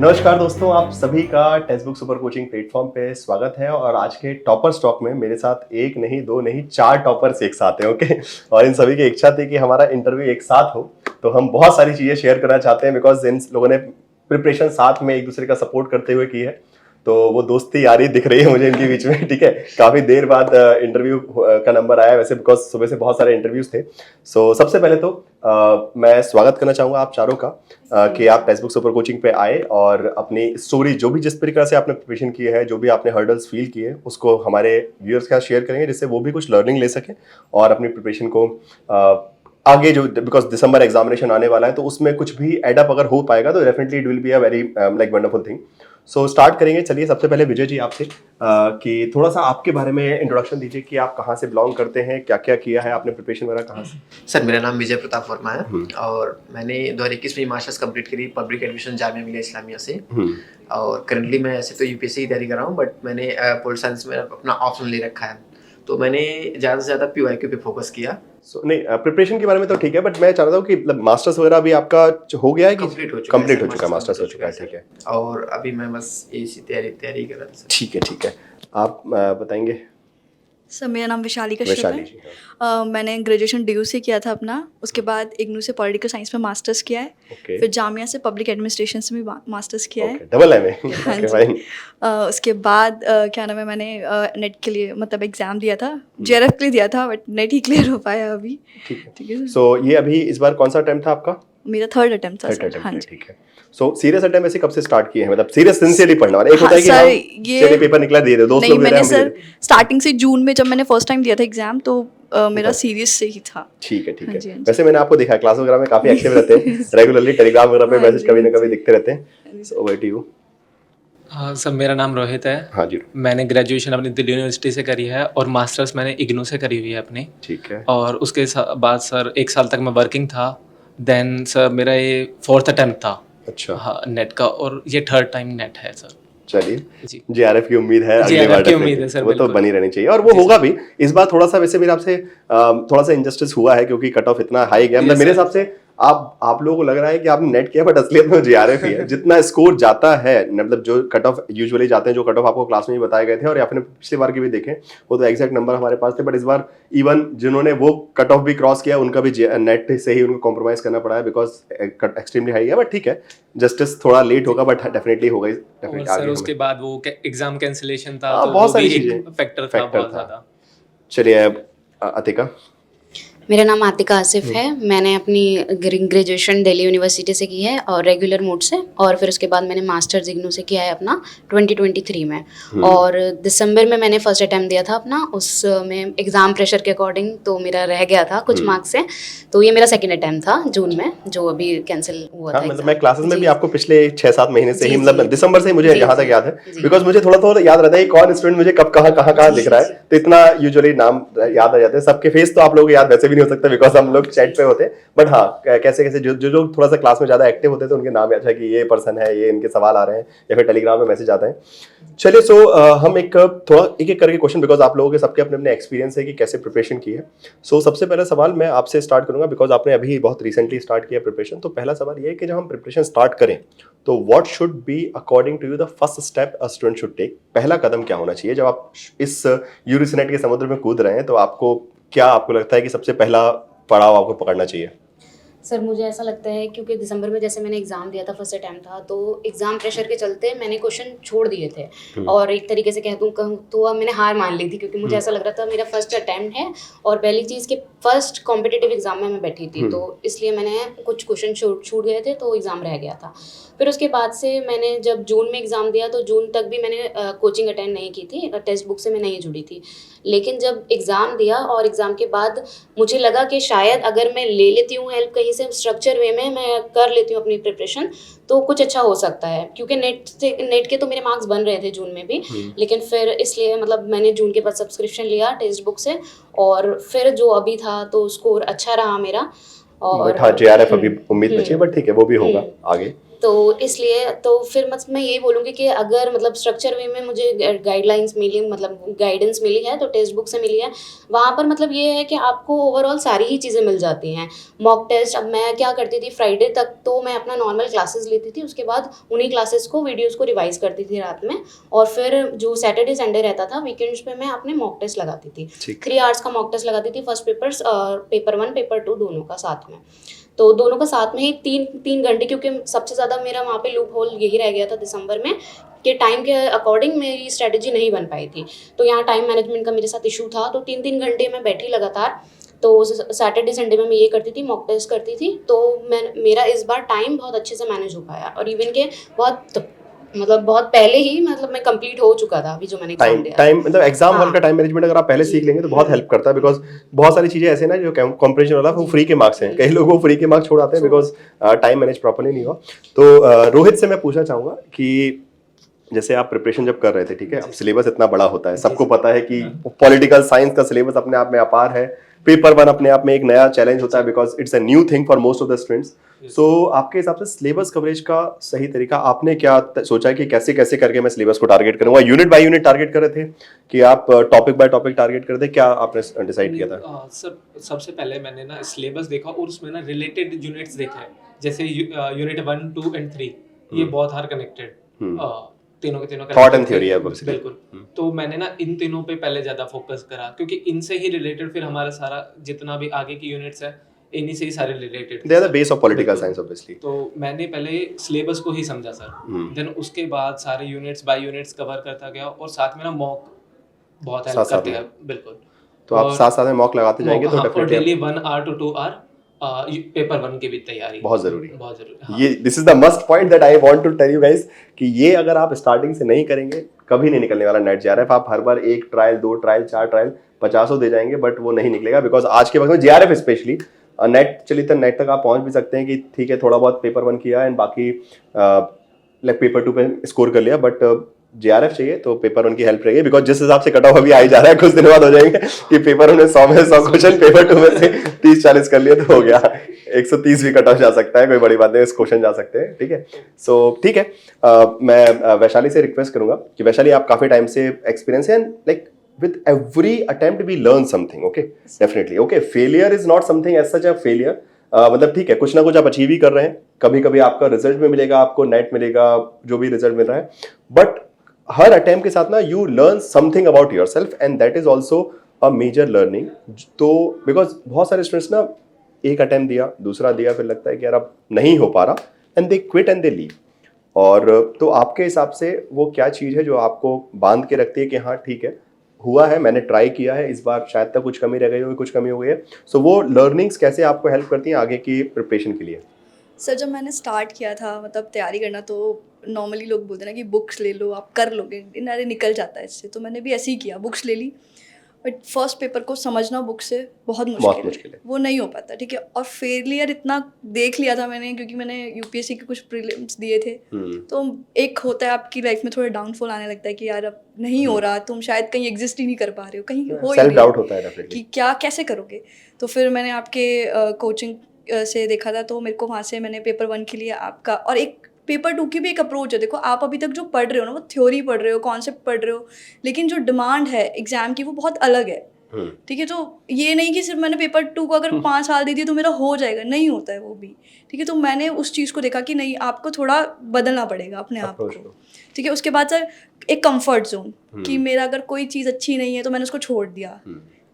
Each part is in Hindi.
नमस्कार दोस्तों, आप सभी का text book super coaching platform पे स्वागत है। और आज के टॉपर स्टॉक में मेरे साथ एक नहीं, दो नहीं, 4 टॉपर्स एक साथ हैं। ओके, और इन सभी की इच्छा थी कि हमारा इंटरव्यू एक साथ हो, तो हम बहुत सारी चीज़ें शेयर करना चाहते हैं बिकॉज इन लोगों ने प्रिपरेशन साथ में एक दूसरे का सपोर्ट करते हुए की है। तो वो दोस्ती यारी दिख रही है मुझे इनके बीच में। ठीक है, काफ़ी देर बाद इंटरव्यू का नंबर आया वैसे, बिकॉज सुबह से बहुत सारे इंटरव्यूज थे। सो सबसे पहले तो मैं स्वागत करना चाहूँगा आप चारों का कि आप टेक्स्ट बुक सुपर कोचिंग पे आए और अपनी स्टोरी, जो भी जिस तरीके से आपने प्रिपरेशन की है, जो भी आपने हर्डल्स फील किए, उसको हमारे व्यूअर्स के साथ शेयर करेंगे, जिससे वो भी कुछ लर्निंग ले सकें और अपनी प्रिपरेशन को आगे जो, बिकॉज दिसंबर एग्जामिनेशन आने वाला है, तो उसमें कुछ भी एडअप अगर हो पाएगा तो definitely it will be a very like wonderful thing. So start करेंगे। चलिए, सबसे पहले विजय जी आपसे कि थोड़ा सा आपके बारे में इंट्रोडक्शन दीजिए कि आप कहाँ से बिलोंग करते हैं, क्या क्या किया है आपने, प्रिपरेशन वगैरह कहाँ से। सर, मेरा नाम विजय प्रताप वर्मा है और मैंने 2021 में मास्टर्स कंप्लीट करी पब्लिक एडमिशन जामिया मिलिया इस्लामिया से। और करंटली मैं ऐसे तो यूपीएससी की तैयारी कर रहा हूँ, बट मैंने पोलिटिकल साइंस में अपना ऑप्शन ले रखा है, तो मैंने ज़्यादा से ज़्यादा पीवाईक्यू पे फोकस किया। नहीं, प्रिपरेशन के बारे में तो ठीक है, बट मैं चाहता हूँ कि मास्टर्स वगैरह भी आपका हो गया है कि कंप्लीट हो चुका है, मास्टर्स हो चुका है। ठीक है, और अभी मैं बस इसी तैयारी कर रहा था। ठीक है, आप बताएंगे। सर, मेरा नाम विशाली कश्यप वैशाली जी, है। मैंने ग्रेजुएशन डीयू से किया था अपना, उसके बाद इग्नू से पॉलिटिकल साइंस में मास्टर्स किया है। ओके, फिर जामिया से पब्लिक एडमिनिस्ट्रेशन से भी मास्टर्स किया है। Double MA. हाँ ओके, जी। फाइन। उसके बाद क्या नाम है, मैंने नेट के लिए मतलब एग्ज़ाम दिया था, जेआरएफ के लिए दिया था, बट नेट ही क्लियर हो पाया अभी। ठीक है। सो ये अभी इस बार कौन सा अटेम्प्ट था आपका? मेरा थर्ड अटेम्प्ट था थर्ड सर। अटेम्प्ट हाँ है, जी। ठीक है। सो सीरियस अटेम्प्ट ऐसे कब से स्टार्ट किए हैं, मतलब सीरियस सिंसियरली पढ़ना वाला? एक होता हाँ, है कि सर, हम ये चलिए पेपर निकला दे दे, दोस्त नहीं, लोग दे रहे मैंने हैं, हम भी दे सर दें। स्टार्टिंग से जून में जब मैंने फर्स्ट टाइम दिया था एग्ज़ाम, तो मेरा बस। सीरियस से ही था। ठीक है, हाँ जी, हाँ जी। वैसे मैंने आपको देखा है क्लास वगैरह में काफी एक्टिव रहते हैं, रेगुलरली टेलीग्राम वगैरह पे हाँ मैसेज जी, कभी ना हाँ कभी जी। दिखते रहते हैं। So over to you. हाँ सर, मेरा नाम रोहित है। हाँ जी, मैंने ग्रेजुएशन अपनी दिल्ली यूनिवर्सिटी से करी है और मास्टर्स मैंने इग्नू से करी हुई है अपनी। ठीक है। और उसके बाद सर 1 साल तक मैं वर्किंग था। देन सर मेरा ये 4th अटेम्प्ट था। अच्छा, हाँ, नेट का, और ये 3rd टाइम नेट है सर। चलिए, जी, जेआरएफ की उम्मीद है अगली JRF बार, की उम्मीद है डेफिनेटली सर, वो तो बिल्कुल। बनी रहनी चाहिए और वो जी होगा सर। भी। इस बार थोड़ा सा वैसे मेरे आपसे थोड़ा सा इंजस्टिस हुआ है क्योंकि कट ऑफ इतना हाई गया, मतलब Yes, मेरे sir। हिसाब से आप लोगों को लग रहा है कि आपने नेट किया, बट असलियत में जेआरएफ ही है। जितना स्कोर जाता है, मतलब जो कट ऑफ यूजुअली जाते हैं, जो कट ऑफ आपको क्लास में ही बताए गए थे और आपने पिछली बार के भी देखे, वो तो एग्जैक्ट नंबर हमारे पास थे, बट इस बार इवन जिन्होंने वो कट ऑफ भी क्रॉस किया उनका भी नेट से ही उनको कॉम्प्रोमाइज करना पड़ा है बिकॉज एक्सट्रीमली हाई है। बट ठीक है, जस्टिस थोड़ा लेट होगा, बट डेफिनेटली होगा। और सर उसके बाद वो एग्जाम कैंसिलेशन था, हाँ, तो बहुत वो सारी भी एक चीजें फैक्टर था बहुत ज़्यादा। चलिए, अतिका। मेरा नाम आतिका आसिफ है। मैंने अपनी ग्रेजुएशन दिल्ली यूनिवर्सिटी से की है और रेगुलर मोड से, और फिर उसके बाद मैंने मास्टर्स इग्नू से किया है अपना 2023 में। और दिसंबर में मैंने फर्स्ट अटैम्प्ट दिया था अपना, उसमें एग्ज़ाम प्रेशर के अकॉर्डिंग तो मेरा रह गया था कुछ मार्क्स से, तो ये मेरा सेकंड अटैम्प्ट था जून में, जो अभी कैंसिल हुआ था। मतलब मैं क्लासेस में भी आपको पिछले 6-7 महीने से ही, जी, मतलब जी, दिसंबर से ही मुझे यहाँ तक याद है, जी। बिकॉज मुझे थोड़ा थोड़ा याद रहता है कि कौन स्टूडेंट मुझे कब कहाँ लिख रहा है, तो इतना यूजुअली नाम याद आ जाते हैं। सबके फेस तो आप लोगों को याद वैसे भी नहीं हो सकता बिकॉज हम लोग चैट पे होते हैं, बट हाँ, कैसे जो थोड़ा सा क्लास में ज्यादा एक्टिव होते हैं तो उनके नाम याद है कि ये पर्सन है, ये इनके सवाल आ रहे हैं या फिर टेलीग्राम में मैसेज आता है। चलिए, सो हम एक करके क्वेश्चन, बिकॉज आप लोगों के सबके अपने अपने एक्सपीरियंस है कि कैसे प्रिपरेशन की है। सो सबसे पहला सवाल मैं आपसे स्टार्ट करूंगा बिकॉज आपने अभी बहुत रिसेंटली स्टार्ट किया प्रिपरेशन। तो पहला सवाल ये है कि जब हम प्रिपरेशन स्टार्ट करें तो what should be according to you the first step a student should take? पहला कदम क्या होना चाहिए जब आप इस यूरिसनेट के समुद्र में कूद रहे हैं? तो आपको लगता है कि सबसे पहला पड़ाव आपको पकड़ना चाहिए? सर, मुझे ऐसा लगता है क्योंकि दिसंबर में जैसे मैंने एग्ज़ाम दिया था, फर्स्ट अटैम्प्ट था, तो एग्ज़ाम प्रेशर के चलते मैंने क्वेश्चन छोड़ दिए थे और एक तरीके से कहूँ तो अब मैंने हार मान ली थी, क्योंकि मुझे ऐसा लग रहा था मेरा फर्स्ट अटैम्प्ट है और पहली चीज़ कि फर्स्ट कॉम्पिटिटिव एग्ज़ाम में मैं बैठी थी, तो इसलिए मैंने कुछ क्वेश्चन छूट गए थे, तो एग्ज़ाम रह गया था। फिर उसके बाद से मैंने जब जून में एग्ज़ाम दिया तो जून तक भी मैंने कोचिंग अटेंड नहीं की थी, टेक्स्ट बुक से मैं नहीं जुड़ी थी। लेकिन जब एग्ज़ाम दिया और एग्ज़ाम के बाद मुझे लगा कि शायद अगर मैं ले लेती हूँ हेल्प कहीं से, स्ट्रक्चर वे में मैं कर लेती हूँ अपनी प्रिपरेशन, तो कुछ अच्छा हो सकता है। क्योंकि नेट के तो मेरे मार्क्स बन रहे थे जून में भी, लेकिन फिर इसलिए मतलब मैंने जून के बाद सब्सक्रिप्शन लिया टेक्स्ट बुक से, और फिर जो अभी था तो स्कोर अच्छा रहा मेरा। और बट हाँ, जेआरएफ अभी उम्मीद बची है, बट ठीक है, वो भी होगा आगे। तो इसलिए तो फिर मैं यही बोलूँगी कि अगर मतलब स्ट्रक्चर वे में मुझे गाइडलाइंस मिली, मतलब गाइडेंस मिली है तो टेक्स्ट बुक से मिली है। वहाँ पर मतलब ये है कि आपको ओवरऑल सारी ही चीज़ें मिल जाती हैं। मॉक टेस्ट, अब मैं क्या करती थी, फ्राइडे तक तो मैं अपना नॉर्मल क्लासेस लेती थी, उसके बाद उन्हीं क्लासेस को, वीडियोज़ को रिवाइज़ करती थी रात में, और फिर जो सैटरडे संडे रहता था वीकेंड्स पे मैं अपने मॉक टेस्ट लगाती थी। 3 आवर्स का मॉक टेस्ट लगाती थी, फर्स्ट पेपर 1 पेपर 2 दोनों का साथ में। तो दोनों का साथ में ही 3 घंटे, क्योंकि सबसे ज़्यादा मेरा वहाँ पे लूप होल यही रह गया था दिसंबर में कि टाइम के अकॉर्डिंग मेरी स्ट्रेटजी नहीं बन पाई थी। तो यहाँ टाइम मैनेजमेंट का मेरे साथ इशू था, तो 3 घंटे मैं बैठी लगातार। तो सैटरडे संडे में मैं ये करती थी, मॉक टेस्ट करती थी। तो मेरा इस बार टाइम बहुत अच्छे से मैनेज हो पाया, और इवन के बहुत पहले ही मतलब मैं कंप्लीट हो चुका था अभी जो मैंने एग्जाम दिया। टाइम मतलब एग्जाम हॉल हाँ। का टाइम मैनेजमेंट अगर आप पहले सीख लेंगे तो बहुत हेल्प करता है, बिकॉज बहुत सारी चीजें ऐसे ना जो कॉम्पिटिशन वाला वो फ्री के मार्क्स हैं, कई लोग वो फ्री के मार्क्स छोड़ आते हैं बिकॉज टाइम मैनेज प्रॉपर्ली नहीं हुआ। तो रोहित से मैं पूछना चाहूंगा कि जैसे आप प्रिपरेशन जब कर रहे थे, ठीक है, अब सिलेबस इतना बड़ा होता है, सबको पता है कि पॉलिटिकल साइंस का सिलेबस अपने आप में अपार है, पेपर 1 अपने आप में एक नया चैलेंज होता है because it's a new thing for most of the students. So आपके हिसाब से सिलेबस कवरेज का सही तरीका आपने क्या सोचा है कि कैसे कैसे करके मैं सिलेबस को टारगेट करूंगा? यूनिट बाय यूनिट टारगेट कर रहे थे कि आप टॉपिक बाय टॉपिक टारगेट कर रहे थे, क्या आपने डिसाइड किया था? सर सबसे पहले मैंने ना सिलेबस देखा और उसमें ना रिलेटेड यूनिट्स देखे हैं, जैसे यूनिट 1, 2 एंड 3 ये बहुत हार कनेक्टेड, तीनों के तीनों थॉट एंड थ्योरी है बिल्कुल। तो मैंने ना इन तीनों पे पहले ज्यादा फोकस करा, क्योंकि इनसे ही रिलेटेड फिर हमारा सारा जितना भी आगे की यूनिट्स है इन्हीं से ही सारे related, they are the base of political science obviously. तो मैंने पहले सिलेबस को ही समझा सर, देन उसके बाद सारे यूनिट्स बाय यूनिट्स कवर करता गया, और साथ में ना मॉक बहुत हेल्प करते हैं। बिल्कुल, तो आप साथ साथ में मॉक लगाते जाएंगे तो definitely daily 1 hour to 2 hour paper 1 की भी तैयारी बहुत जरूरी है, बहुत जरूरी। ये this is the must point that I want to tell you guys कि ये अगर आप स्टार्टिंग से नहीं करेंगे कभी नहीं निकलने वाला नेट जेआरएफ। आप हर बार 1 ट्रायल 2 ट्रायल 4 ट्रायल 50 दे जाएंगे बट वो नहीं निकलेगा, बिकॉज आज के वक्त में जेआरएफ स्पेशली नेट चलिए तो नेट तक आप पहुंच भी सकते हैं कि ठीक है थोड़ा बहुत पेपर 1 किया एंड बाकी लाइक पेपर 2 पे स्कोर कर लिया, बट जेआरएफ चाहिए तो पेपर 1 की हेल्प रहेगी, बिकॉज जिस हिसाब से कट ऑफ अभी आ ही जा रहा है, कुछ दिन बाद हो जाएंगे कि पेपर 1 में 100 में 100 क्वेश्चन, पेपर 2 में से 30-40 कर लिए तो हो गया, 130 भी कट ऑफ जा सकता है, कोई बड़ी बात नहीं, क्वेश्चन जा सकते हैं, ठीक है। सो ठीक है, मैं वैशाली से रिक्वेस्ट करूंगा कि वैशाली आप काफी टाइम से एक्सपीरियंस है, like with every attempt we learn something, okay, definitely, okay, failure is not something as such a failure, मतलब ठीक है कुछ ना कुछ आप अचीव ही कर रहे हैं, कभी कभी आपका रिजल्ट में मिलेगा, आपको नेट मिलेगा, जो भी रिजल्ट मिल रहा है, बट हर अटेम्प्ट के साथ ना you learn something about yourself and that is also a major learning. तो बिकॉज बहुत सारे स्टूडेंट्स ना एक अटेम्प्ट दिया, दूसरा दिया, फिर लगता है कि यार अब नहीं हो पा रहा and they quit and they leave, और तो आपके हिसाब से वो क्या चीज़ है जो आपको बांध के रखती है कि हाँ ठीक है हुआ है, मैंने ट्राई किया है, इस बार शायद तक कुछ कमी रह गई होगी, कुछ कमी हो गई है, सो वो लर्निंग्स कैसे आपको हेल्प करती हैं आगे की प्रिपरेशन के लिए? सर जब मैंने स्टार्ट किया था मतलब तैयारी करना, तो नॉर्मली लोग बोलते हैं ना कि बुक्स ले लो आप कर लोगे, अरे निकल जाता है इससे, तो मैंने भी ऐसे ही किया, बुक्स ले ली, बट फर्स्ट पेपर को समझना बुक से बहुत मुश्किल है, वो नहीं हो पाता, ठीक है। और फेलियर इतना देख लिया था मैंने, क्योंकि मैंने यूपीएससी के कुछ प्रीलिम्स दिए थे, तो एक होता है आपकी लाइफ में थोड़ा डाउनफॉल आने लगता है कि यार अब नहीं हो रहा, तुम शायद कहीं एग्जिस्ट ही नहीं कर पा रहे हो, कहीं हो सेल्फ डाउट होता है डेफिनेटली कि क्या कैसे करोगे। तो फिर मैंने आपके कोचिंग से देखा था, तो मेरे को वहाँ से मैंने पेपर 1 के लिए आपका, और एक पेपर 2 की भी एक अप्रोच है, देखो आप अभी तक जो पढ़ रहे हो ना वो थ्योरी पढ़ रहे हो, कॉन्सेप्ट पढ़ रहे हो, लेकिन जो डिमांड है एग्जाम की वो बहुत अलग है, ठीक है। तो ये नहीं कि सिर्फ मैंने पेपर 2 को अगर 5 साल दे दिए तो मेरा हो जाएगा, नहीं होता है वो भी, ठीक है। तो मैंने उस चीज़ को देखा कि नहीं, आपको थोड़ा बदलना पड़ेगा अपने आप को, ठीक है। उसके बाद सर एक कंफर्ट जोन, कि मेरा अगर कोई चीज़ अच्छी नहीं है तो मैंने उसको छोड़ दिया,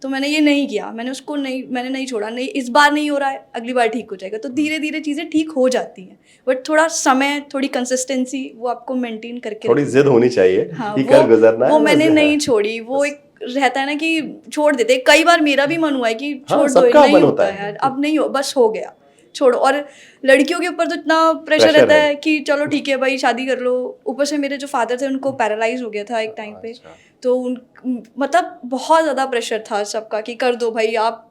तो मैंने ये नहीं किया, मैंने नहीं छोड़ा, नहीं इस बार नहीं हो रहा है अगली बार ठीक हो जाएगा, तो धीरे धीरे चीज़ें ठीक हो जाती हैं, बट थोड़ा समय, थोड़ी कंसिस्टेंसी वो आपको मेंटेन करके, थोड़ी जिद होनी चाहिए, हाँ, कि कल गुजरना है, वो मैंने नहीं छोड़ी। वो एक रहता है ना कि छोड़ देते, कई बार मेरा भी मन हुआ है कि छोड़ दो, नहीं होता है यार, अब नहीं हो, बस हो गया, छोड़ो। और लड़कियों के ऊपर तो इतना प्रेशर रहता है कि चलो ठीक है भाई शादी कर लो, ऊपर से मेरे जो फादर थे उनको पैरालाइज हो गया था एक टाइम पे, तो मतलब बहुत ज़्यादा प्रेशर था सबका कि कर दो भाई, आप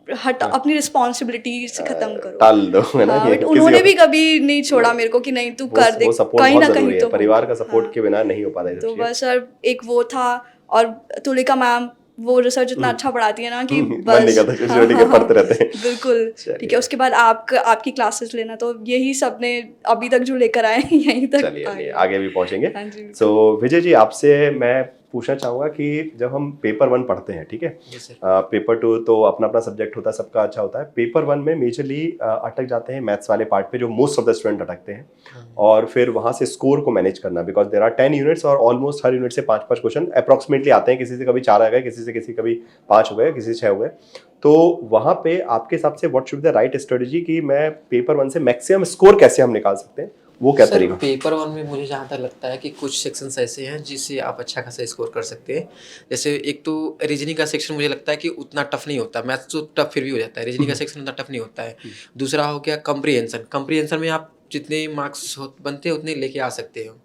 अपनी रिस्पॉन्सिबिलिटी से खत्म करो, टाल दो, है ना। बट उन्होंने भी कभी नहीं छोड़ा मेरे को कि नहीं तू कर दे, कहीं ना कहीं तो परिवार का सपोर्ट के बिना नहीं हो पाता। तो बस सर एक वो था, और तुलिका मैम वो रिसर्च इतना अच्छा पढ़ाती है ना कि मन नहीं करता छोटे के पढ़ते रहते हैं। बिल्कुल चलिए। ठीक है। उसके बाद आपकी क्लासेस लेना, तो यही सबने अभी तक जो लेकर आए हैं यहीं तक चलिए आगे भी पहुंचेंगे। हाँ जी। सो विजय जी, आपसे मैं पूछना चाहूँगा कि जब हम पेपर 1 पढ़ते हैं, ठीक है, जी सर। पेपर 2 तो अपना अपना सब्जेक्ट होता है, सबका अच्छा होता है। पेपर 1 में मेजरली अटक जाते हैं मैथ्स वाले पार्ट पे, जो मोस्ट ऑफ द स्टूडेंट अटकते हैं, और फिर वहाँ से स्कोर को मैनेज करना, बिकॉज देयर आर 10 यूनिट्स और ऑलमोस्ट हर यूनिट से 5-5 क्वेश्चन अप्रॉक्सीमेटली आते हैं। किसी से कभी 4 आ गए, किसी से कभी 5 हो गए, किसी से 6 हो गए। तो वहाँ पे आपके हिसाब से what should be the right strategy कि मैं पेपर 1 से मैक्सिमम स्कोर कैसे हम निकाल सकते हैं, वो क्या सर तरीका? पेपर 1 में मुझे जहाँ तक लगता है कि कुछ सेक्शंस ऐसे हैं जिससे आप अच्छा खासा स्कोर कर सकते हैं। जैसे एक तो रीजनिंग का सेक्शन मुझे लगता है कि उतना टफ नहीं होता, मैथ्स तो टफ फिर भी हो जाता है, रीजनिंग का सेक्शन उतना टफ नहीं होता है। दूसरा हो गया कंप्रीहेंशन में आप जितने मार्क्स बनते हैं उतने लेके आ सकते हो।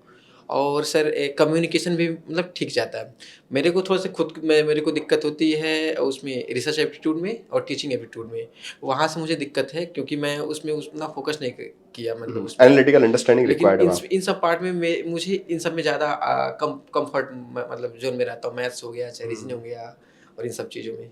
और सर कम्युनिकेशन भी मतलब ठीक जाता है। मेरे को थोड़ा सा मेरे को दिक्कत होती है उसमें रिसर्च एप्टीट्यूड में और टीचिंग एप्टीट्यूड में, वहाँ से मुझे दिक्कत है क्योंकि मैं उसमें उतना फोकस नहीं किया, मतलब उसमें एनालिटिकल अंडरस्टैंडिंग लेकिन रिक्वायर्ड है। इन सब पार्ट में मुझे इन सब में ज़्यादा कंफर्ट मतलब जोन में रहता हूँ। मैथ्स हो गया, चाहे रीजनिंग हो गया, और इन सब चीज़ों में।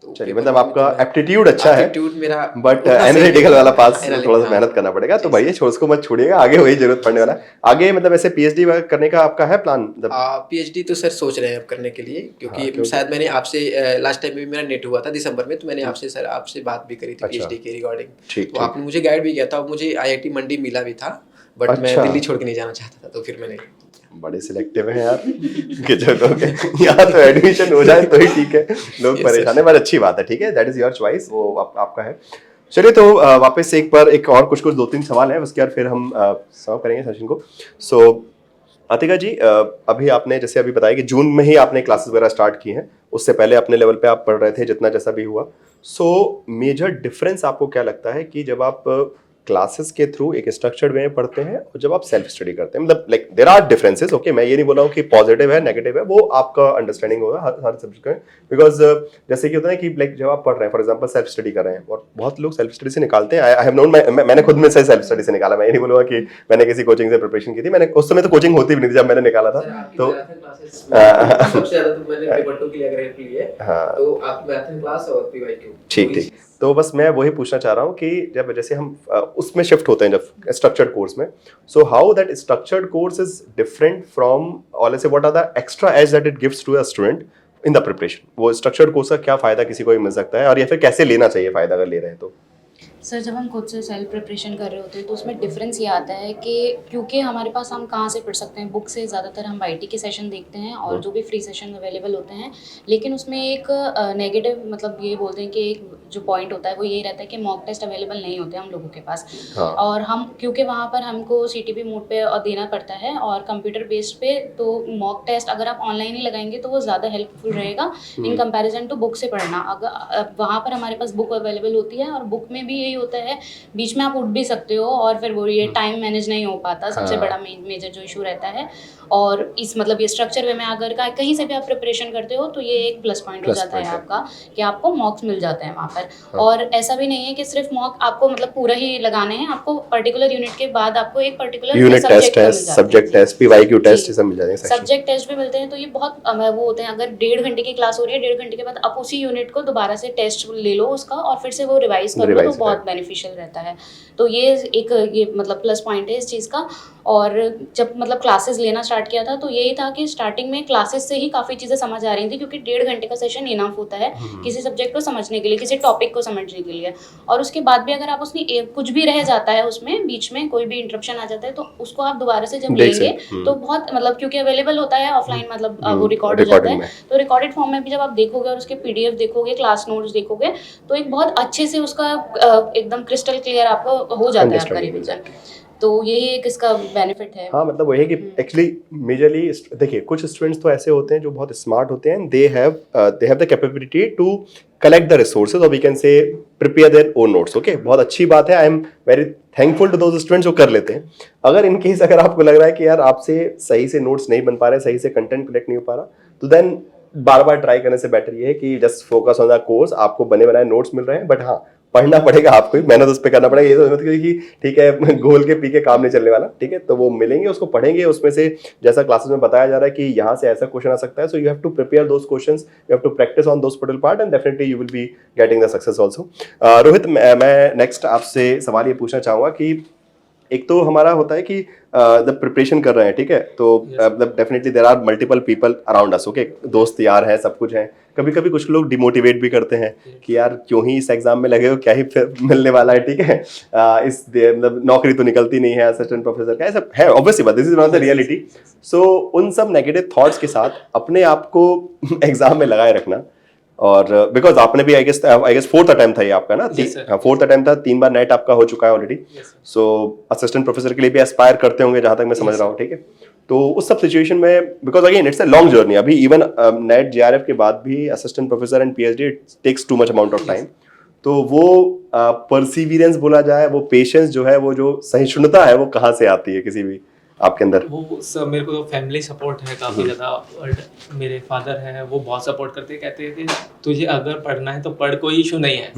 तो चलिए, मतलब आपका एप्टीट्यूड अच्छा है, एप्टीट्यूड मेरा बट उतना सही एनालिटिकल नहीं वाला है। पास Analytical, थोड़ा सा हाँ। मेहनत करना पड़ेगा। तो जी भाई ये उसको मत छोड़िएगा, आगे वही जरूरत पड़ने वाला है। आगे मतलब ऐसे पीएचडी करने का आपका है प्लान? पीएचडी तो सर सोच रहे हैं अब करने के लिए, क्योंकि शायद मैंने आपसे लास्ट टाइम भी मेरा नेट हुआ था दिसंबर में, तो मैंने आपसे बात भी करी थी पीएचडी के रिगार्डिंग। ठीक तो आपने मुझे गाइड भी किया था, मुझे आईआईटी मंडी मिला भी था, बट मैं दिल्ली छोड़ के नहीं जाना चाहता था, तो फिर मैंने बड़े सिलेक्टिव हैं यार कि चलो यहाँ तो एडमिशन हो जाए तो ही ठीक है, लोग परेशान है, बट अच्छी बात है, ठीक है, दैट इज योर चॉइस, वो आपका है। चलिए, तो वापस से एक बार एक और कुछ 2-3 सवाल है, उसके बाद फिर हम समाप्त करेंगे सेशन को। सो अतिका जी, अभी आपने जैसे अभी बताया कि जून में ही आपने क्लासेस वगैरह स्टार्ट की हैं, उससे पहले अपने लेवल पे आप पढ़ रहे थे जितना जैसा भी हुआ। सो मेजर डिफरेंस आपको क्या लगता है कि जब आप क्लासेस के थ्रू एक स्ट्रक्चर्ड वे में पढ़ते हैं और जब आप सेल्फ स्टडी करते हैं, मतलब like there are differences, okay, मैं ये नहीं बोल रहा हूँ कि पॉजिटिव है नेगेटिव है, वो आपका अंडरस्टैंडिंग होगा हर सब्जेक्ट में। बिकॉज जैसे कि होता है कि लाइक जब आप पढ़ रहे हैं, फॉर एग्जांपल सेल्फ स्टडी कर रहे हैं, और बहुत लोग सेल्फ स्टडी से निकालते हैं, आई हैव नोन, मैंने खुद में से सेल्फ स्टडी से निकाला, मैं ये नहीं बोलूँगा कि मैंने किसी कोचिंग से प्रिपरेशन की थी, मैंने उस समय तो कोचिंग होती भी नहीं थी जब मैंने निकाला था। तो सबसे ज्यादा तो मैंने पेपर 2 के लिए अगर ली है, तो आप मैथ क्लास और पीवाईक्यू। ठीक, तो बस मैं वही पूछना चाह रहा हूँ कि जब जैसे हम उसमें शिफ्ट होते हैं जब स्ट्रक्चर्ड कोर्स में, so how that structured course is different from, और let's say what are the extra edge that it gives to a student in the preparation? वो स्ट्रक्चर्ड कोर्स का क्या फायदा किसी को भी मिल सकता है, और या फिर कैसे लेना चाहिए फायदा अगर ले रहे हैं तो? सर जब हम खुद से सेल्फ प्रिपरेशन कर रहे होते हैं तो उसमें डिफरेंस ये आता है कि क्योंकि हमारे पास हम कहाँ से पढ़ सकते हैं, बुक से ज़्यादातर हम आईटी के सेशन देखते हैं और जो भी फ्री सेशन अवेलेबल होते हैं, लेकिन उसमें एक नेगेटिव मतलब ये बोलते हैं कि एक जो पॉइंट होता है वो यही रहता है कि मॉक टेस्ट अवेलेबल नहीं होते हम लोगों के पास। और हम क्योंकि वहाँ पर हमको सीटीपी मोड पे देना पड़ता है और कंप्यूटर बेस्ड पे, तो मॉक टेस्ट अगर आप ऑनलाइन ही लगाएंगे तो वो ज़्यादा हेल्पफुल रहेगा इन कंपैरिजन टू बुक से पढ़ना। अगर वहाँ पर हमारे पास बुक अवेलेबल होती है और बुक में भी यही होता है, बीच में आप उठ भी सकते हो और फिर वो ये टाइम मैनेज नहीं हो पाता, सबसे बड़ा मेजर जो इशू रहता है। और इस मतलब ये स्ट्रक्चर वे में अगर कहीं से भी आप प्रिपरेशन करते हो तो ये एक प्लस पॉइंट हो जाता है आपका कि आपको मॉक्स मिल जाते हैं वहाँ पर। और ऐसा भी नहीं है कि सिर्फ मॉक आपको मतलब पूरा ही लगाने हैं, आपको पर्टिकुलर यूनिट के बाद आपको एक पर्टिकुलर यूनिट टेस्ट है, सब्जेक्ट टेस्ट, पीवाईक्यू टेस्ट, सब मिल जाएंगे, सब्जेक्ट टेस्ट भी मिलते हैं। तो ये बहुत वो होते हैं, अगर 1.5 घंटे की क्लास हो रही है, 1.5 घंटे के बाद आप उसी यूनिट को दोबारा से टेस्ट ले लो उसका और फिर से वो रिवाइज कर लो, तो बहुत बेनिफिशियल रहता है। तो ये एक ये मतलब प्लस पॉइंट है इस चीज़ का। और जब मतलब क्लासेस लेना स्टार्ट किया था तो यही था कि स्टार्टिंग में क्लासेस से ही काफ़ी चीज़ें समझ आ रही थी, क्योंकि 1.5 घंटे का सेशन इनफ होता है किसी सब्जेक्ट को समझने के लिए, किसी टॉपिक को समझने के लिए। और उसके बाद भी अगर आप उसमें कुछ भी रह जाता है, उसमें बीच में कोई भी इंटरप्शन आ जाता है, तो उसको आप दोबारा से जब लेंगे तो बहुत मतलब क्योंकि अवेलेबल होता है ऑफलाइन, मतलब वो रिकॉर्ड हो जाता है, तो रिकॉर्डेड फॉर्म में भी जब आप देखोगे और उसके PDF देखोगे, क्लास नोट्स देखोगे, तो एक बहुत अच्छे से उसका एकदम क्रिस्टल क्लियर आपको हो जाता है आपका रिवीजन। तो यही एक इसका बेनिफिट है। हाँ, मतलब वो है कि एक्चुअली मेजरली देखिए कुछ स्टूडेंट्स तो ऐसे होते हैं जो बहुत स्मार्ट होते हैं, they have the capability to collect the resources और we can say prepare their own notes. Okay, बहुत अच्छी बात है, I am very thankful to those students जो कर लेते हैं। अगर इन केस अगर आपको लग रहा है कि यार आपसे सही से नोट्स नहीं बन पा रहे, सही से कंटेंट कलेक्ट नहीं हो पा रहा, तो देन बार बार ट्राई करने से बेटर ये है कि just focus on the course. आपको बने बनाए नोट्स मिल रहे हैं, बट हाँ पढ़ना पड़ेगा आपको, मेहनत उस पर करना पड़ेगा। ये तो मत करिए कि ठीक है घोल के पी के काम नहीं चलने वाला, ठीक है। तो वो मिलेंगे, उसको पढ़ेंगे, उसमें से जैसा क्लासेस में बताया जा रहा है कि यहाँ से ऐसा क्वेश्चन आ सकता है, so you have to prepare those questions, you have to practice on those particular part and definitely you will be getting the success also. Rohit, मैं नेक्स्ट आपसे सवाल ये पूछना चाहूँगा कि एक तो हमारा होता है कि जब प्रिपरेशन कर रहे हैं, ठीक है, तो मतलब definitely there are multiple people around us, okay, दोस्त यार हैं, सब कुछ है। कभी कभी कुछ लोग डिमोटिवेट भी करते हैं कि यार क्यों ही इस एग्जाम में लगे हो, क्या ही फिर मिलने वाला है, ठीक है, मतलब नौकरी तो निकलती नहीं है असिस्टेंट प्रोफेसर का, ऐसा है obviously, but this is not the reality. So उन सब नेगेटिव थॉट्स के साथ अपने आप को एग्जाम में लगाए रखना, और बिकॉज आपने भी आई गेस फोर्थ अटेम्प्ट था ये आपका ना, फोर्थ अटेम्प्ट था, 3 बार नेट आपका हो चुका है ऑलरेडी, सो असिस्टेंट प्रोफेसर के लिए भी एस्पायर करते होंगे जहां तक मैं समझ रहा हूँ, ठीक है। तो उस सब सिचुएशन में, because again it's a long journey, अभी इवन नेट जेआरएफ के बाद भी assistant professor and PhD it takes too much amount of time, तो वो परसिवियरेंस बोला जाए, वो पेशेंस जो है, वो जो सहिष्णुता है, वो कहाँ से आती है किसी भी आपके अंदर? वो सब मेरे को तो फैमिली सपोर्ट है काफ़ी ज़्यादा, और मेरे फादर हैं वो बहुत सपोर्ट करते, कहते हैं कि तुझे अगर पढ़ना है तो पढ़, कोई इशू नहीं है,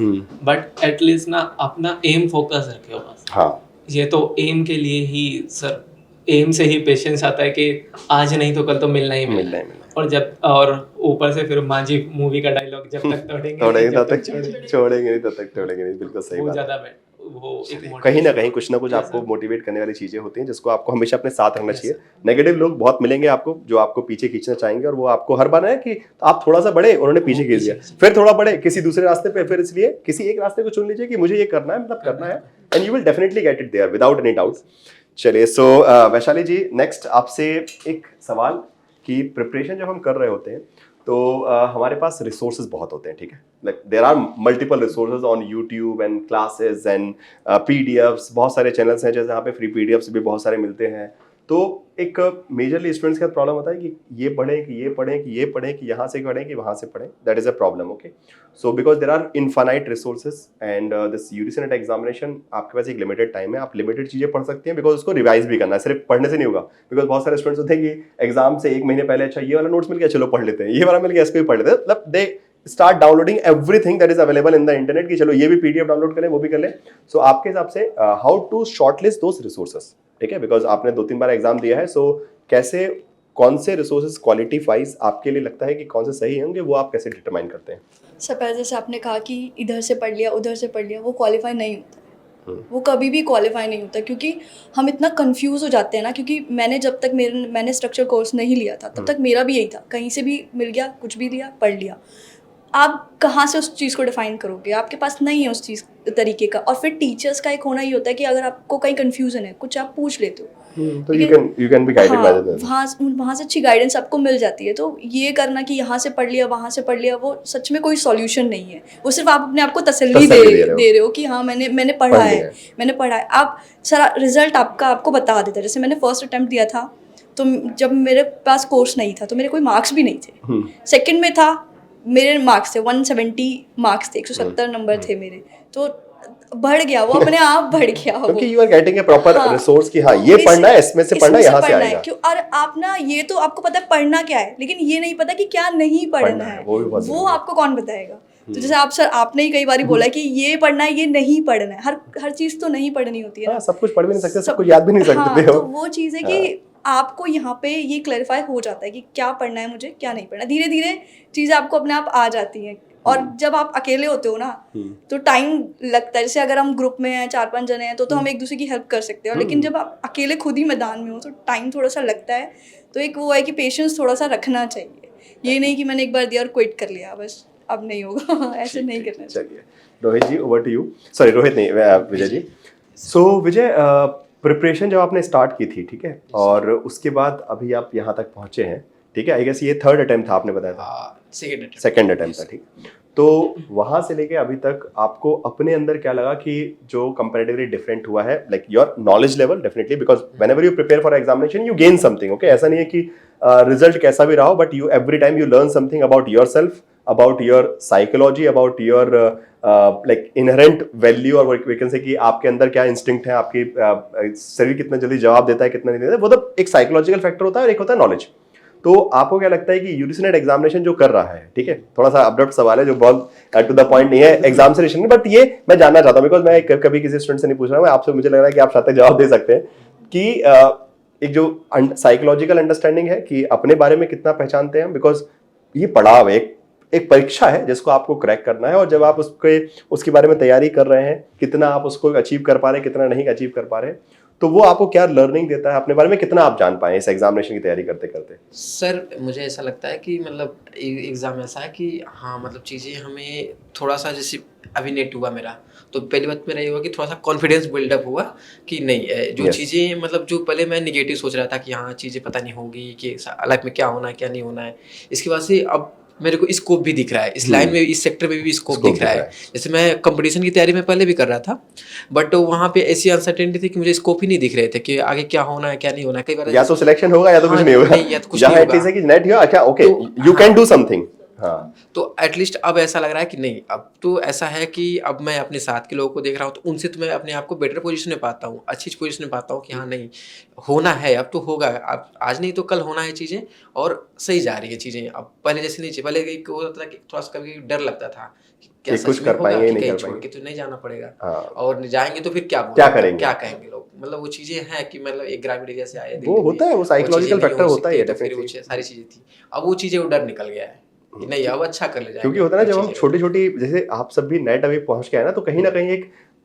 बट एटलीस्ट ना अपना एम फोकस रखे बस। हाँ, ये तो एम के लिए ही सर, एम से ही पेशेंस आता है कि आज नहीं तो कल तो मिलना ही मिलना है। और जब, और ऊपर से फिर मांझी मूवी का डायलॉग, जब तक तोड़ेंगे तब तक छोड़ेंगे नहीं, तब तक तोड़ेंगे नहीं, बिल्कुल सही बात है। वो एक कहीं ना कहीं कुछ ना कुछ आपको मोटिवेट करने वाली चीजें होती हैं जिसको आपको हमेशा अपने साथ रखना चाहिए। नेगेटिव लोग बहुत मिलेंगे आपको जो आपको पीछे खींचना चाहेंगे, और वो आपको हर बार है कि आप थोड़ा सा बढ़े, उन्होंने पीछे खींच दिया, फिर थोड़ा बढ़े किसी दूसरे रास्ते पे, फिर इसलिए किसी एक रास्ते को चुन लीजिए कि मुझे ये करना है, मतलब करना है, and you will definitely get it there without any doubt. चलिए, सो वैशाली जी, नेक्स्ट आपसे एक सवाल कि प्रिपरेशन जब हम कर रहे होते हैं तो हमारे पास रिसोर्सेज बहुत होते हैं, ठीक है, like there are multiple resources on YouTube and classes and PDFs, बहुत सारे चैनल्स हैं जैसे जहाँ पे फ्री पीडीएफ्स भी बहुत सारे मिलते हैं। तो एक मेजरली स्टूडेंट्स का प्रॉब्लम होता है कि ये पढ़ें कि ये पढ़ें कि ये पढ़ें कि यहाँ से पढ़ें कि वहाँ से पढ़ें, that is a problem, okay. So because there are infinite resources and this UGC NET examination, आपके पास एक लिमिटेड टाइम है, आप लिमिटेड चीज़ें पढ़ सकते हैं, बिकॉज उसको रिवाइज भी करना है, सिर्फ पढ़ने से नहीं होगा। बिकॉज बहुत सारे स्टूडेंट्स होते हैं कि एग्जाम से 1 महीने पहले, अच्छा ये वाला नोट्स मिल गया, चलो पढ़ लेते हैं, ये वाला मिल गया, इसको भी पढ़ लेते हैं, मतलब they start downloading everything that is available in the internet, कि चलो ये भी पीडीएफ डाउनलोड करें, वो भी कर लें। सो आपके हिसाब से how to shortlist those resources, ठीक है, बिकॉज आपने 2-3 बार एग्जाम दिया है, सो कैसे, कौन से रिसोर्सेज क्वालिटी वाइज आपके लिए लगता है कि कौन से सही होंगे, वो आप कैसे डिटरमाइन करते हैं? सर पहले जैसे आपने कहा कि इधर से पढ़ लिया, उधर से पढ़ लिया, वो क्वालिफाई नहीं होता, वो कभी भी क्वालिफाई नहीं होता, क्योंकि हम इतना कंफ्यूज हो जाते हैं ना। क्योंकि मैंने जब तक मैंने स्ट्रक्चर कोर्स नहीं लिया था, तब तक मेरा भी यही था, कहीं से भी मिल गया, कुछ भी लिया, पढ़ लिया। आप कहाँ से उस चीज़ को डिफाइन करोगे, आपके पास नहीं है उस चीज़ तरीके का। और फिर टीचर्स का एक होना ही होता है कि अगर आपको कहीं कन्फ्यूजन है, कुछ आप पूछ लेते हो, तो you can be guided by them. वहाँ से अच्छी गाइडेंस आपको मिल जाती है। तो ये करना कि यहाँ से पढ़ लिया, वहाँ से पढ़ लिया, वो सच में कोई सॉल्यूशन नहीं है। वो सिर्फ आप अपने आप को तसल्ली दे रहे हो कि हाँ मैंने पढ़ा है, मैंने पढ़ा है। आप सारा रिजल्ट आपको बता देता है। जैसे मैंने फर्स्ट अटेम्प्ट दिया था, तो जब मेरे पास कोर्स नहीं था तो मेरे कोई मार्क्स भी नहीं थे। सेकेंड में था, मेरे मार्क्स थे 170 मार्क्स थे, 170 नंबर थे मेरे, तो बढ़ गया, वो अपने आप बढ़ गया, क्योंकि you are getting a proper resource कि हाँ ये पढ़ना है, इसमें से पढ़ना, यहाँ से आएगा। क्यों? और आप ना, ये तो आपको पता है पढ़ना क्या है, लेकिन ये नहीं पता कि क्या नहीं पढ़ना है, वो आपको कौन बताएगा। तो जैसे आपने ही कई बार बोला है कि ये पढ़ना है, ये नहीं पढ़ना है, हर चीज तो नहीं पढ़नी होती है ना, सब कुछ पढ़ भी नहीं सकते, सब कुछ याद भी नहीं सकते। तो वो चीज़ है कि आपको यहाँ पे ये क्लैरिफाई हो जाता है कि क्या पढ़ना है मुझे, क्या नहीं पढ़ना। धीरे धीरे चीज़ें आपको अपने आप आ जाती हैं। और जब आप अकेले होते हो ना, तो टाइम लगता है। जैसे अगर हम ग्रुप में हैं, 4-5 जने हैं, तो हम एक दूसरे की हेल्प कर सकते हैं। लेकिन जब आप अकेले खुद ही मैदान में हो तो टाइम थोड़ा सा लगता है। तो एक वो है कि पेशेंस थोड़ा सा रखना चाहिए। ये नहीं कि मैंने एक बार दिया और क्विट कर लिया, बस अब नहीं होगा, ऐसे नहीं करना चाहिए। Rohit ji, over to you. Sorry, Rohit नहीं, विजय जी। सो विजय, प्रिपरेशन जब आपने स्टार्ट की थी, ठीक है, और उसके बाद अभी आप यहाँ तक पहुँचे हैं, ठीक है, आई गेस ये 3rd अटेम्प्ट था, आपने बताया था? सेकेंड अटेम्प्ट था, ठीक। तो वहाँ से लेके अभी तक आपको अपने अंदर क्या लगा कि जो कंपैरेटिवली डिफरेंट हुआ है, like your knowledge level definitely, because whenever you prepare for examination you gain something, okay. ऐसा नहीं है कि रिजल्ट कैसा भी रहा हो, but you every time you learn something about your self, about your psychology, about your like inherent value, और वी कैन से कि आपके अंदर क्या इंस्टिंक्ट है, आपकी शरीर कितना जल्दी जवाब देता है, कितना नहीं देता है, वो तो एक साइकोलॉजिकल फैक्टर होता है और एक होता है नॉलेज। तो आपको क्या लगता है कि यूजीसी नेट एग्जामिनेशन जो कर रहा है, ठीक है, थोड़ा सा अब्रप्ट सवाल है जो बहुत टू द पॉइंट नहीं है एग्जाम से रिलेशन, बट ये मैं जानना चाहता हूँ बिकॉज मैं कभी किसी स्टूडेंट से नहीं पूछ रहा हूँ, मैं आपसे, मुझे लग रहा है कि आप शायद तक जवाब दे सकते हैं कि एक जो साइकोलॉजिकल अंडरस्टैंडिंग है कि अपने बारे में कितना पहचानते हैं, बिकॉज ये पड़ाव एक परीक्षा है जिसको आपको क्रैक करना है, और जब आप उसके बारे में तैयारी कर रहे हैं, कितना आप उसको अचीव कर पा रहे हैं, कितना नहीं अचीव कर पा रहे हैं, तो वो आपको क्या लर्निंग देता है अपने बारे में, कितना आप जान पाए इस एग्जामिनेशन की तैयारी करते करते? सर मुझे ऐसा लगता है कि मतलब एग्ज़ाम ऐसा है कि हाँ मतलब चीज़ें हमें थोड़ा सा, जैसे अभी नेट हुआ मेरा, तो पहली बात मेरा ये हुआ कि थोड़ा सा कॉन्फिडेंस बिल्डअप हुआ कि नहीं जो चीज़ें मतलब जो पहले मैं निगेटिव सोच रहा था कि हाँ चीज़ें पता नहीं होगी कि लाइफ में क्या होना है क्या नहीं होना है, इसके बाद से अब मेरे को स्कोप भी दिख रहा है इस लाइन में, इस सेक्टर में भी स्कोप दिख रहा है। जैसे मैं कंपटीशन की तैयारी में पहले भी कर रहा था, बट वहाँ पे ऐसी अनसर्टेनिटी थी कि मुझे स्कोप ही नहीं दिख रहे थे कि आगे क्या होना है क्या नहीं होना है। कई बार या तो सिलेक्शन होगा या तो कुछ नहीं होगा, या तो कुछ जहाँ नहीं एटलीस्ट है होगा। कि नेट हुआ, अच्छा okay you can do something. हाँ, तो एटलीस्ट अब ऐसा लग रहा है कि नहीं, अब तो ऐसा है कि अब मैं अपने साथ के लोगों को देख रहा हूँ तो उनसे तो मैं अपने आप को बेटर पोजीशन में पाता हूँ, अच्छी पोजीशन में पाता हूँ कि हाँ नहीं होना है, अब तो होगा, अब आज नहीं तो कल होना है चीज़ें, और सही जा रही है चीज़ें। अब पहले जैसे नहीं, पहले एक होता था कि थोड़ा सा कभी डर लगता था कि क्या कुछ कर पाएंगे नहीं कर छोड़ पाएंगे, के तो नहीं जाना पड़ेगा, हाँ, और जाएंगे तो फिर क्या करेंगे, क्या कहेंगे लोग, मतलब वो चीज़ें हैं कि मतलब एक ग्रामीण एरिया से आए, वो होता है, वो साइकोलॉजिकल फैक्टर होता है, डेफिनेटली सारी चीज़ें थी। अब वो चीज़ें वो डर निकल गया है कि नहीं अब अच्छा कर ले जाएंगे। क्योंकि होता है ना जब हम छोटी छोटी, जैसे आप सब भी नेट अभी पहुंच के आए ना, तो कहीं ना कहीं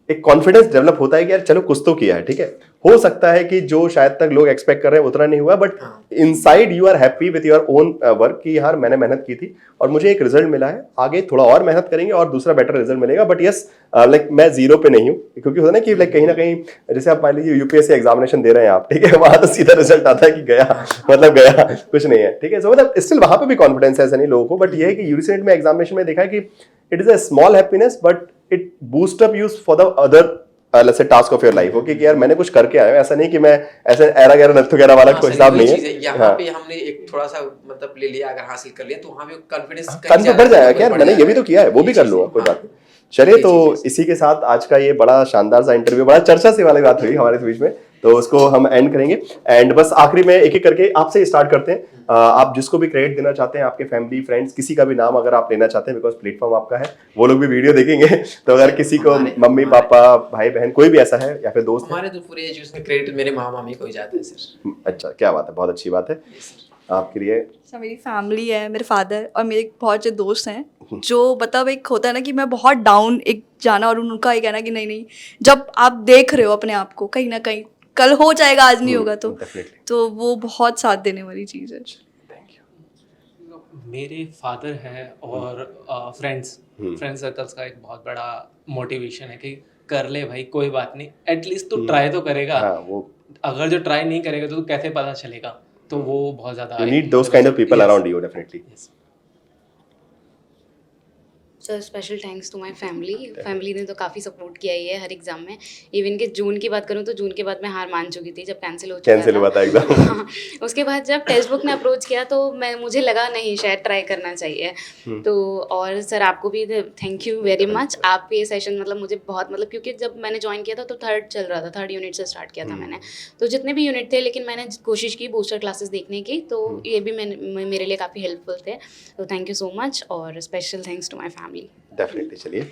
एक कॉन्फिडेंस डेवलप होता है कि यार चलो कुछ तो किया है, ठीक है, हो सकता है कि जो शायद तक लोग एक्सपेक्ट कर रहे हैं उतना नहीं हुआ, but inside you are happy with your own work कि यार मैंने मेहनत की थी और मुझे एक रिजल्ट मिला है, आगे थोड़ा और मेहनत करेंगे और दूसरा बेटर रिजल्ट मिलेगा। बट यस लाइक मैं जीरो पे नहीं हूँ, क्योंकि होता है ना कि लाइक कहीं ना कहीं जैसे आप मान लीजिए यूपीएससी एग्जामिनेशन दे रहे हैं आप, ठीक है, वहां तो सीधा रिजल्ट आता है कि गया मतलब गया कुछ नहीं है, ठीक है, सो मतलब स्टिल वहां पे भी कॉन्फिडेंस है, ऐसा नहीं लोगों को, बट ये है कि यूजीसी नेट में एग्जामिनेशन में देखा है कि it is a small happiness but it boost up use for the other let's say task of your life. Okay कि यार मैंने कुछ करके आया हूं, ऐसा नहीं कि मैं ऐसे एरा गैरा नत्थु गैरा वाला कोई हिसाब नहीं है। यहाँ पे हमने एक थोड़ा सा मतलब ले लिया, अगर हासिल कर लिया तो वहाँ पे कॉन्फिडेंस बढ़ जाएगा कि यार मैंने ये भी तो किया है, वो भी कर लूंगा, कोई बात नहीं। चलिए, तो इसी के साथ आज का ये बड़ा शानदार सा इंटरव्यू, बड़ा चर्चा से वाली बात हुई हमारे बीच में, तो उसको हम एंड करेंगे। एंड बस आखिरी में एक एक करके आपसे स्टार्ट करते हैं। आप जिसको भी क्रेडिट देना चाहते हैं, आपके फैमिली फ्रेंड्स, किसी का भी नाम अगर आप लेना चाहते हैं, बिकॉज प्लेटफॉर्म आपका है, वो लोग भी वीडियो देखेंगे, तो अगर किसी को मम्मी पापा भाई बहन कोई भी ऐसा है या फिर दोस्त, हमारे तो पूरे एजुकेशन क्रेडिट मेरे मामा मामी को ही जाता है सर। अच्छा, क्या बात है, बहुत अच्छी बात है। आपके लिए सर मेरी फैमिली है, मेरे फादर और मेरे बहुत से दोस्त हैं, जो मतलब एक होता है ना कि मैं बहुत डाउन एक जाना और उनका ये कहना कि नहीं नहीं, जब आप देख रहे हो अपने आप को कहीं ना कहीं कल हो जाएगा, आज नहीं होगा, तो वो बहुत साथ देने वाली चीज़ है। मेरे फादर है और फ्रेंड सर्कल्स का एक बहुत बड़ा मोटिवेशन है कि कर ले भाई, कोई बात नहीं, एटलीस्ट तू ट्राई तो करेगा। वो अगर जो ट्राई नहीं करेगा तो कैसे पता चलेगा, तो वो बहुत ज्यादा you need those kind of people around you, definitely. Sir special thanks to my family ने तो काफ़ी सपोर्ट किया ही है हर एग्जाम में। इवन कि जून की बात करूँ तो जून के बाद मैं हार मान चुकी थी जब कैंसिल हुआ था एग्जाम। हाँ, उसके बाद जब टेक्स्ट बुक ने अप्रोच किया तो मुझे लगा नहीं शायद ट्राई करना चाहिए। तो और सर आपको भी थैंक यू वेरी मच। आपके ये सेशन मतलब मुझे बहुत मतलब, क्योंकि जब मैंने ज्वाइन किया था तो थर्ड चल रहा था, थर्ड यूनिट से स्टार्ट किया था मैंने, तो जितने भी यूनिट थे, लेकिन मैंने कोशिश की बूस्टर क्लासेस देखने की, तो ये भी मेरे लिए काफ़ी हेल्पफुल थे। तो थैंक यू सो मच और special thanks to my family. Definitely. चलिए,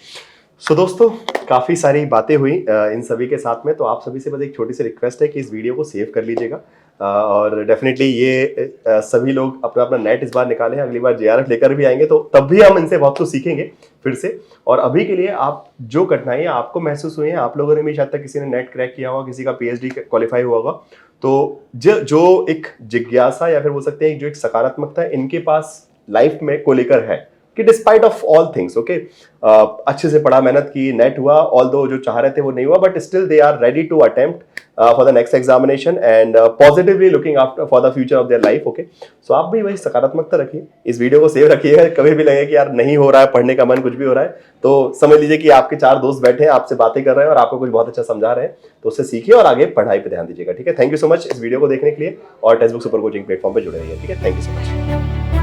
सो दोस्तों काफ़ी सारी बातें हुई इन सभी के साथ में, तो आप सभी से बस एक छोटी सी रिक्वेस्ट है कि इस वीडियो को सेव कर लीजिएगा और डेफिनेटली ये सभी लोग अपना अपना नेट इस बार निकालें, अगली बार JRF लेकर भी आएंगे तो तब भी हम इनसे बहुत कुछ सीखेंगे फिर से। और अभी के लिए आप जो कठिनाई आपको महसूस हुई है, आप लोगों ने भी शायद तक किसी ने नेट क्रैक किया होगा, किसी का PhD क्वालिफाई हुआ होगा, तो जो एक जिज्ञासा या फिर बोल सकते हैं जो एक सकारात्मकता इनके पास लाइफ में को लेकर है कि despite of all things, okay, अच्छे से पढ़ा, मेहनत की, नेट हुआ, ऑल्दो जो चाह रहे थे वो नहीं हुआ, but still they are ready to attempt for the next examination and positively looking after for the future of their life. Okay, so आप भी वही सकारात्मकता रखिए, इस वीडियो को सेव रखिएगा। कभी भी लगे कि यार नहीं हो रहा है, पढ़ने का मन कुछ भी हो रहा है, तो समझ लीजिए कि आपके 4 दोस्त बैठे हैं, आपसे बातें कर रहे हैं और आपको कुछ बहुत अच्छा समझा रहे हैं, तो उससे सीखिए और आगे पढ़ाई पे ध्यान दीजिएगा। ठीक है, थैंक यू सो मच इस वीडियो को देखने के लिए और text book super coaching platform पर जुड़े रहिए। ठीक है, थैंक यू सो मच।